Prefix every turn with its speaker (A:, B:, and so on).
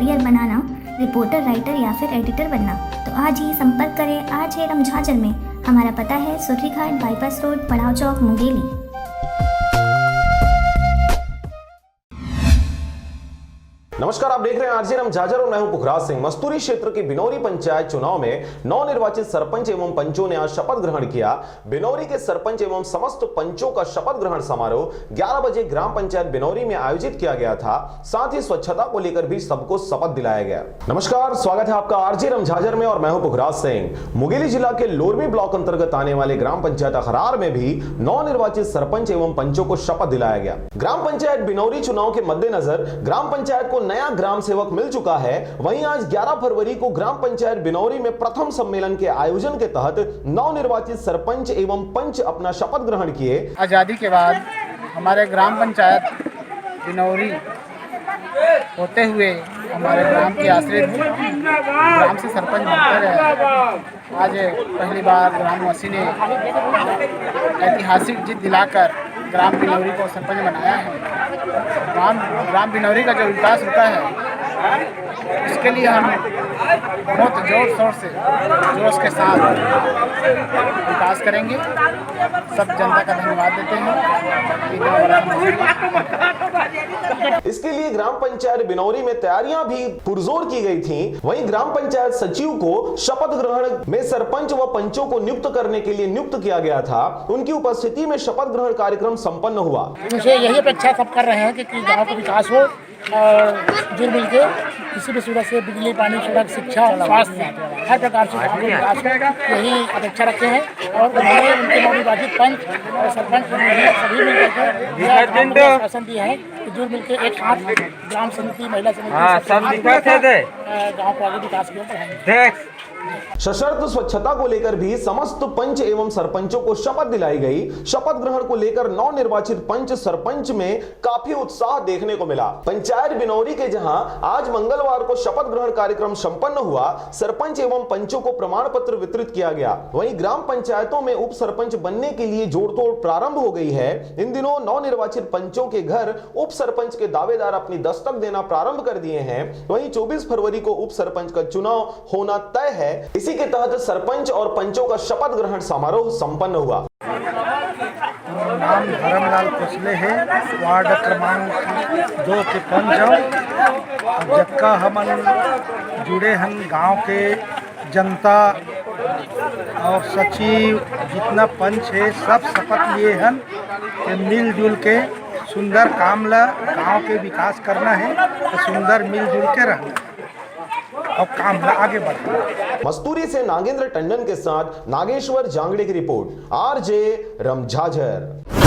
A: Career बनाना, reporter, writer या फिर editor बनना, तो आज ही संपर्क करें RJ झाझर में। हमारा पता है सुर्री घाट, बाईपास रोड, पड़ाव चौक, मुंगेली।
B: नमस्कार, आप देख रहे हैं RJ झाझर और मैं हूं पुखराज सिंह। मस्तूरी क्षेत्र की बिनौरी पंचायत चुनाव में नवनिर्वाचित सरपंच एवं पंचों ने आज शपथ ग्रहण किया। बिनौरी के सरपंच एवं समस्त पंचों का शपथ ग्रहण समारोह 11 बजे ग्राम पंचायत बिनौरी में आयोजित किया गया था। साथ ही स्वच्छता को लेकर भी सबको शपथ दिलाया गया। नमस्कार, स्वागत है आपका RJ झाझर में और मैं हूं पुखराज सिंह। मुंगेली जिला के लोरमी ब्लॉक अंतर्गत आने वाले ग्राम पंचायत अखरार में भी नवनिर्वाचित सरपंच एवं पंचों को शपथ दिलाया गया। ग्राम पंचायत बिनौरी चुनाव के मद्देनजर ग्राम पंचायत को नया ग्राम सेवक मिल चुका है। वहीं आज 11 फरवरी को ग्राम पंचायत बिनौरी में प्रथम सम्मेलन के आयोजन के तहत नवनिर्वाचित सरपंच एवं पंच अपना शपथ ग्रहण किए।
C: आज़ादी के बाद हमारे ग्राम पंचायत बिनौरी होते हुए हमारे ग्राम के आश्रित ग्राम से सरपंच बनते रहे। आज पहली बार ग्रामवासी ने ऐतिहासिक जीत दिलाकर ग्राम बिनौरी को सरपंच बनाया है। ग्राम बिनौरी का जो विकास होता है इसके लिए हम बहुत जोर शोर से जोश के साथ विकास करेंगे। सब जनता का धन्यवाद देते हैं।
B: इसके लिए ग्राम पंचायत बिनौरी में तैयारियां भी पुरजोर की गई थी। वहीं ग्राम पंचायत सचिव को शपथ ग्रहण में सरपंच व पंचों को नियुक्त करने के लिए नियुक्त किया गया था। उनकी उपस्थिति में शपथ ग्रहण कार्यक्रम संपन्न हुआ।
C: मुझे यही अपेक्षा सब कर रहे हैं कि गाँव का विकास हो और जुड़ मिल के किसी भी सूरत से बिजली, पानी, सड़क, शिक्षा, स्वास्थ्य हर प्रकार से विकास हो, यही अपेक्षा रखते हैं। और उनके नवनिर्वाचित पंच और सरपंच सभी मिलकर शासन दिया है कि जुड़ मिल के एक साथ ग्राम समिति, महिला समिति गाँव को आगे विकास के लिए बढ़ाएंगे।
B: सशर्त स्वच्छता को लेकर भी समस्त पंच एवं सरपंचों को शपथ दिलाई गई। शपथ ग्रहण को लेकर नवनिर्वाचित पंच सरपंच में काफी उत्साह देखने को मिला। पंचायत बिनौरी के जहां आज मंगलवार को शपथ ग्रहण कार्यक्रम संपन्न हुआ, सरपंच एवं पंचों को प्रमाण पत्र वितरित किया गया। वहीं ग्राम पंचायतों में उप सरपंच बनने के लिए जोड़तोड़ प्रारंभ हो गई है। इन दिनों नवनिर्वाचित पंचों के घर उप सरपंच के दावेदार अपनी दस्तक देना प्रारंभ कर दिए हैं। वहीं 24 फरवरी को उप सरपंच का चुनाव होना तय है। इसी के तहत सरपंच और पंचों का शपथ ग्रहण समारोह संपन्न हुआ।
D: नाम धर्मलाल कुशले है, वार्ड क्रमांक 2 के पंच जबका हम जुड़े हैं गांव के जनता और सचिव जितना पंच है सब शपथ लिए हैं कि मिलजुल के सुंदर काम ला गांव के विकास करना है तो सुंदर मिलजुल के रहना और काम आगे बढ़ना।
B: मस्तूरी से नागेंद्र टंडन के साथ नागेश्वर जांगड़े की रिपोर्ट, RJ झाझर।